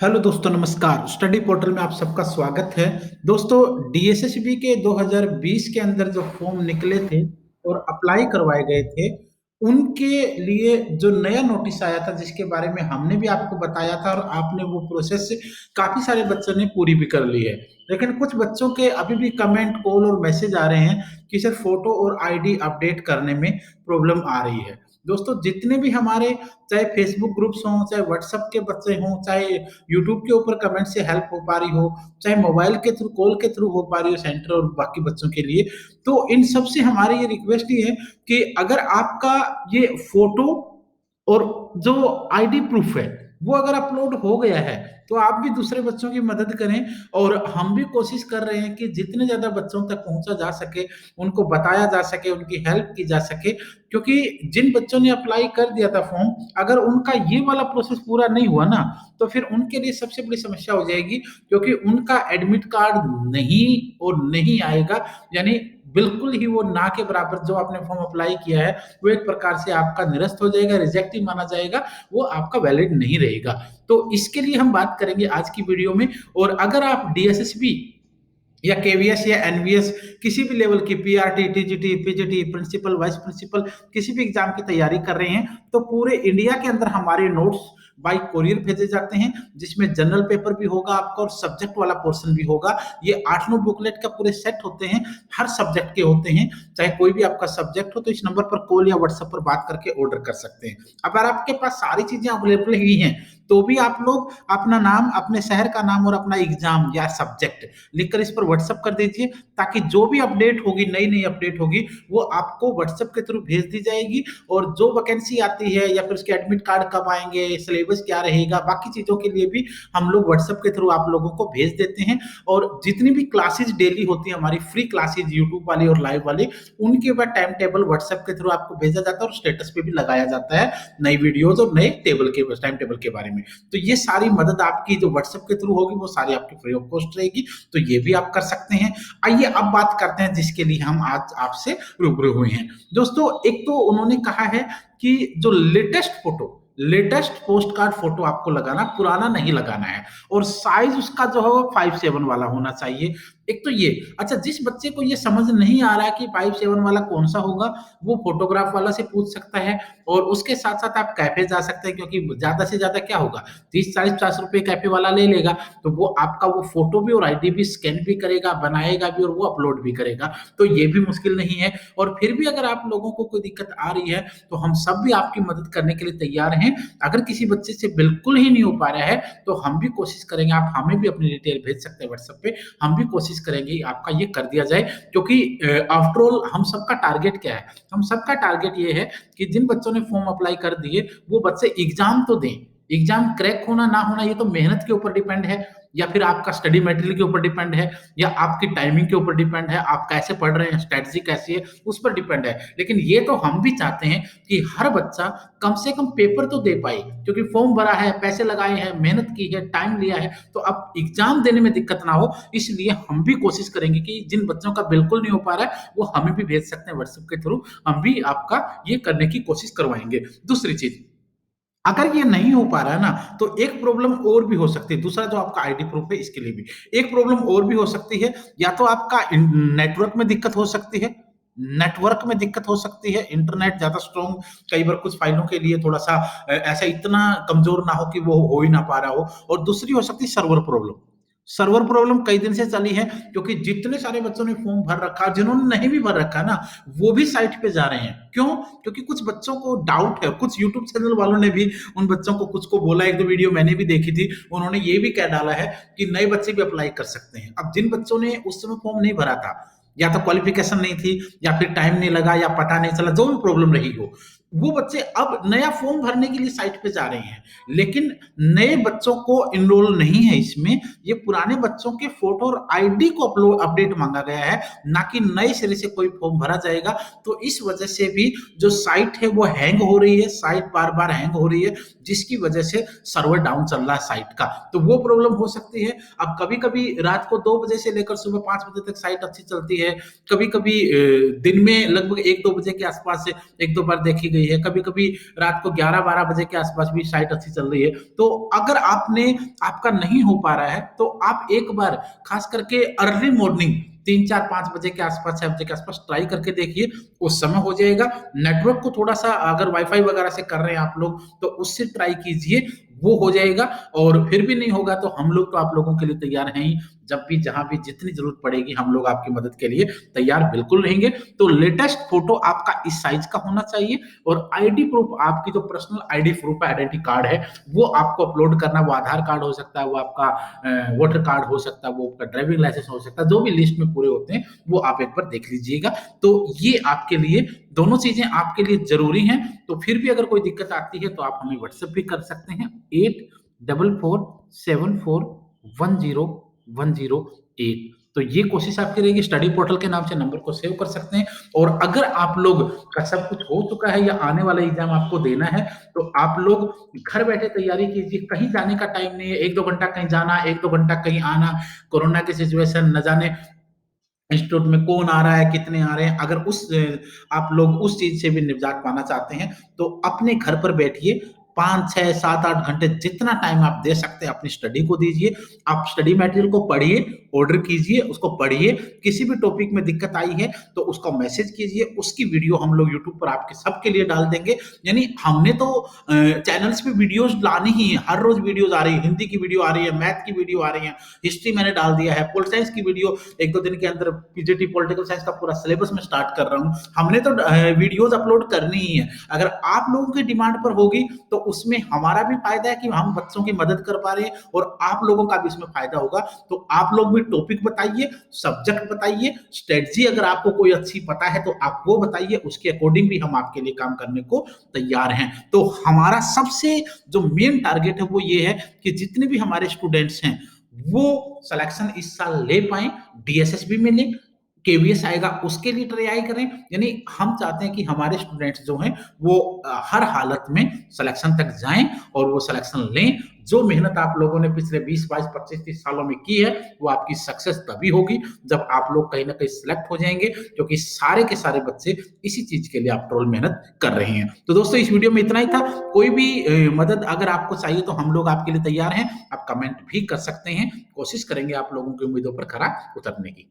Hello दोस्तों, नमस्कार। Study portal में आप सबका स्वागत है। दोस्तों, डीएसएसबी के 2020 के अंदर जो फॉर्म निकले थे और अप्लाई करवाए गए थे, उनके लिए जो नया नोटिस आया था, जिसके बारे में हमने भी आपको बताया था और आपने वो प्रोसेस काफी सारे बच्चों ने पूरी भी कर ली है। लेकिन कुछ बच्चों के अभी भी कमेंट, कॉल और मैसेज आ रहे हैं कि सर फोटो और आईडी अपडेट करने में प्रॉब्लम आ रही है। दोस्तों, जितने भी हमारे चाहे फेसबुक ग्रुप्स हों, चाहे व्हाट्सएप के बच्चे हों, चाहे यूट्यूब के ऊपर कमेंट से हेल्प हो पा रही हो, चाहे मोबाइल के थ्रू, कॉल के थ्रू हो पा रही हो सेंटर और बाकी बच्चों के लिए, तो इन सब से हमारी ये रिक्वेस्ट ही है कि अगर आपका ये फोटो और जो आईडी प्रूफ है वो अगर अपलोड हो गया है, तो आप भी दूसरे बच्चों की मदद करें। और हम भी कोशिश कर रहे हैं कि जितने ज्यादा बच्चों तक पहुंचा जा सके, उनको बताया जा सके, उनकी हेल्प की जा सके। क्योंकि जिन बच्चों ने अप्लाई कर दिया था फॉर्म, अगर उनका ये वाला प्रोसेस पूरा नहीं हुआ ना, तो फिर उनके लिए सबसे बड़ी समस्या हो जाएगी, क्योंकि उनका एडमिट कार्ड नहीं और नहीं आएगा। यानी बिल्कुल ही वो ना के बराबर जो आपने फॉर्म अप्लाई किया है, वो एक प्रकार से आपका निरस्त हो जाएगा, रिजेक्ट ही माना जाएगा, वो आपका वैलिड नहीं रहेगा। तो इसके लिए हम बात करेंगे आज की वीडियो में। और अगर आप डीएसएसबी या केवीएस या एनवीएस किसी भी लेवल की PRT, TGT, PGT, principal, vice principal किसी भी एग्जाम की तैयारी कर रहे हैं, तो पूरे इंडिया के अंदर हमारे नोट्स बाय कोरियर भेजे जाते हैं, जिसमें जनरल पेपर भी होगा आपका और सब्जेक्ट वाला पोर्शन भी होगा। ये 8-9 बुकलेट का पूरे सेट होते हैं, हर सब्जेक्ट के होते हैं। चाहे कोई भी आपका सब्जेक्ट हो, तो इस नंबर पर कॉल या व्हाट्सएप पर बात करके ऑर्डर कर सकते हैं। अगर आपके पास सारी चीजें अवेलेबल ही हैं, तो भी आप लोग अपना नाम, अपने शहर का नाम और अपना एग्जाम या सब्जेक्ट लिखकर इस पर व्हाट्सएप कर दीजिए, ताकि जो भी अपडेट होगी, नई नई अपडेट होगी, वो आपको व्हाट्सएप के थ्रू भेज दी जाएगी। और जो वैकेंसी आती है या फिर उसके एडमिट कार्ड कब आएंगे, सिलेबस क्या रहेगा, बाकी चीजों के लिए भी हम लोग व्हाट्सएप के थ्रू आप लोगों को भेज देते हैं। और जितनी भी क्लासेज डेली होती है हमारी, फ्री क्लासेज यूट्यूब वाली और लाइव वाली, उनके बाद टाइम टेबल व्हाट्सएप के थ्रू आपको भेजा जाता है और स्टेटस पे भी लगाया जाता है नई वीडियोज और नए टेबल के टाइम टेबल के बारे में। तो ये सारी मदद आपकी जो व्हाट्सएप के थ्रू होगी, वो सारी आपकी फ्री ऑफ कॉस्ट रहेगी। तो ये भी आप कर सकते हैं। आइए अब बात करते हैं जिसके लिए हम आज आपसे रूबरू हुए हैं। दोस्तों, एक तो उन्होंने कहा है कि जो लेटेस्ट पोस्ट कार्ड फोटो आपको लगाना, पुराना नहीं लगाना है, और साइज उसका जो है वो 5:7 वाला होना चाहिए। एक तो ये, अच्छा, जिस बच्चे को ये समझ नहीं आ रहा है कि 5:7 वाला कौन सा होगा, वो फोटोग्राफ वाला से पूछ सकता है। और उसके साथ साथ आप कैफे जा सकते हैं, क्योंकि ज्यादा से ज्यादा क्या होगा, 30, 40, 50 रुपए कैफे वाला ले लेगा, तो वो आपका वो फोटो भी और आईडी भी स्कैन भी करेगा, बनाएगा भी और वो अपलोड भी करेगा। तो ये भी मुश्किल नहीं है। और फिर भी अगर आप लोगों को कोई दिक्कत आ रही है, तो हम सब भी आपकी मदद करने के लिए तैयार हैं। अगर किसी बच्चे से बिल्कुल ही नहीं हो पा रहा है, तो हम भी कोशिश करेंगे, आप हमें भी अपनी डिटेल भेज सकते हैं व्हाट्सएप पे, हम भी कोशिश करेंगे आपका ये कर दिया जाए। क्योंकि आफ्टर ऑल हम सबका टारगेट क्या है, हम सबका टारगेट ये है कि जिन बच्चों ने फॉर्म अप्लाई कर दिए, वो बच्चे एग्जाम तो दें। एग्जाम क्रैक होना ना होना ये तो मेहनत के ऊपर डिपेंड है, या फिर आपका स्टडी मटेरियल के ऊपर डिपेंड है, या आपकी टाइमिंग के ऊपर डिपेंड है, आप कैसे पढ़ रहे हैं, स्ट्रेटजी कैसी है, उस पर डिपेंड है। लेकिन ये तो हम भी चाहते हैं कि हर बच्चा कम से कम पेपर तो दे पाए, क्योंकि फॉर्म भरा है, पैसे लगाए हैं, मेहनत की है, टाइम लिया है, तो अब एग्जाम देने में दिक्कत ना हो। इसलिए हम भी कोशिश करेंगे कि जिन बच्चों का बिल्कुल नहीं हो पा रहा है, वो हमें भी भेज सकते हैं व्हाट्सएप के थ्रू, हम भी आपका ये करने की कोशिश करवाएंगे। दूसरी चीज, अगर ये नहीं हो पा रहा है ना, तो एक प्रॉब्लम और भी हो सकती है। दूसरा जो आपका आईडी प्रूफ है, इसके लिए भी एक प्रॉब्लम और भी हो सकती है। या तो आपका नेटवर्क में दिक्कत हो सकती है, नेटवर्क में दिक्कत हो सकती है, इंटरनेट ज्यादा स्ट्रॉन्ग, कई बार कुछ फाइलों के लिए थोड़ा सा ऐसा इतना कमजोर ना हो कि वो हो ही ना पा रहा हो। और दूसरी हो सकती है सर्वर प्रॉब्लम। सर्वर प्रॉब्लम कई दिन से चली है, क्योंकि जितने सारे बच्चों ने फॉर्म भर रखा, जिन्होंने नहीं भी भर रखा ना, वो भी साइट पे जा रहे हैं। क्यों? क्योंकि कुछ बच्चों को डाउट है, कुछ यूट्यूब चैनल वालों ने भी उन बच्चों को कुछ को बोला, एक दो वीडियो मैंने भी देखी थी, उन्होंने ये भी कह डाला है कि नए बच्चे भी अप्लाई कर सकते हैं। अब जिन बच्चों ने उस समय फॉर्म नहीं भरा था, या तो क्वालिफिकेशन नहीं थी, या फिर टाइम नहीं लगा, या पता नहीं चला, जो भी प्रॉब्लम रही हो, वो बच्चे अब नया फॉर्म भरने के लिए साइट पे जा रहे हैं। लेकिन नए बच्चों को इनरोल नहीं है इसमें, ये पुराने बच्चों के फोटो और आईडी को अपलोड अपडेट मांगा गया है, ना कि नए सिरे से कोई फॉर्म भरा जाएगा। तो इस वजह से भी जो साइट है वो हैंग हो रही है, साइट बार बार हैंग हो रही है, जिसकी वजह से सर्वर डाउन चल रहा है साइट का। तो वो प्रॉब्लम हो सकती है। अब कभी कभी रात को 2 बजे से लेकर सुबह 5 बजे तक साइट अच्छी चलती है, कभी कभी दिन में लगभग 1-2 बजे के आसपास से एक दो बार देखी गई गई है, कभी-कभी रात को 11-12 बजे के आसपास भी साइट अच्छी चल रही है। तो अगर आपका नहीं हो पा रहा है, तो आप एक बार खास करके अर्ली मॉर्निंग 3-4-5 बजे के आसपास, 6 बजे के आसपास ट्राई करके देखिए, उस समय हो जाएगा। नेटवर्क को थोड़ा-सा अगर वाई-फाई वगैरह से कर रहे हैं आप लोग, तो उससे ट्राई कीजिए, वो हो जाएगा। और फिर भी नहीं होगा तो हम लोग तो आप लोगों के लिए तैयार हैं ही। जब भी, जहाँ भी, जितनी ज़रूरत पड़ेगी हम लोग आपकी मदद के लिए तैयार बिल्कुल रहेंगे। तो लेटेस्ट फ़ोटो आपका इस साइज़ का होना चाहिए और आईडी प्रूफ, आपकी जो पर्सनल आईडी प्रूफ है, आइडेंटिटी कार्ड है, वो आपको अपलोड करना। वो आधार कार्ड हो सकता है, वो आपका वोटर कार्ड हो सकता है, वो आपका ड्राइविंग लाइसेंस हो सकता है, जो भी लिस्ट में पूरे होते हैं, वो आप एक बार देख लीजिएगा। तो ये आपके लिए, दोनों चीज़ें आपके लिए ज़रूरी हैं। तो फिर भी अगर कोई दिक्कत आती है तो आप हमें व्हाट्सएप भी कर सकते हैं, 8447410108। तो ये कोशिश आपकी रहेगी। स्टडी पोर्टल के नाम से नंबर को सेव कर सकते हैं। और अगर आप लोग का सब कुछ हो चुका है या आने वाला एग्जाम आपको देना है, तो आप लोग घर बैठे तैयारी कीजिए। कहीं जाने का टाइम नहीं है, 1-2 घंटा कहीं जाना, 1-2 घंटा कहीं आना, कोरोना की सिचुएशन न जाने इंस्टीट्यूट में कौन आ रहा है, कितने आ रहे हैं। अगर आप लोग उस चीज से भी निजात पाना चाहते हैं, तो अपने घर पर बैठिए, 5, 6, 7, 8 घंटे जितना टाइम आप दे सकते हैं अपनी स्टडी को दीजिए। आप स्टडी मटेरियल को पढ़िए, ऑर्डर कीजिए, उसको पढ़िए। किसी भी टॉपिक में दिक्कत आई है तो उसको मैसेज कीजिए, उसकी वीडियो हम लोग यूट्यूब पर आपके सबके लिए डाल देंगे। यानी हमने तो चैनल्स पे वीडियोस लानी ही है, हर रोज वीडियोस आ रही है, हिंदी की वीडियो आ रही है, मैथ की वीडियो आ रही है, हिस्ट्री मैंने डाल दिया है, पोल साइंस की वीडियो 1-2 दिन के अंदर, पीजीटी पॉलिटिकल साइंस का पूरा सिलेबस में स्टार्ट कर रहा हूँ। हमने तो वीडियोस अपलोड करनी ही है। अगर आप लोगों की डिमांड पर होगी तो उसमें हमारा भी फायदा है कि हम बच्चों की मदद कर पा रहे हैं, और आप लोगों का भी इसमें फायदा होगा। तो आप लोग भी टॉपिक बताइए, सब्जेक्ट बताइए, स्ट्रेटजी अगर आपको कोई अच्छी पता है तो आप वो बताइए, उसके अकॉर्डिंग भी हम आपके लिए काम करने को तैयार हैं। तो हमारा सबसे जो मेन टारगेट है वो ये है कि जितने भी हमारे स्टूडेंट्स हैं वो सिलेक्शन इस साल ले पाए, डीएसएसबी में ले, केवीएस आएगा उसके लिए ट्राई करें। यानी हम चाहते हैं कि हमारे स्टूडेंट्स जो हैं वो हर हालत में सिलेक्शन तक जाएं और वो सिलेक्शन लें। जो मेहनत आप लोगों ने पिछले 20, 22, 25, 30 सालों में की है, वो आपकी सक्सेस तभी होगी जब आप लोग कहीं ना कहीं सिलेक्ट हो जाएंगे, क्योंकि सारे के सारे बच्चे इसी चीज के लिए आफ्टर ऑल मेहनत कर रहे हैं। तो दोस्तों, इस वीडियो में इतना ही था। कोई भी मदद अगर आपको चाहिए तो हम लोग आपके लिए तैयार हैं। आप कमेंट भी कर सकते हैं, कोशिश करेंगे आप लोगों की उम्मीदों पर खरा उतरने की।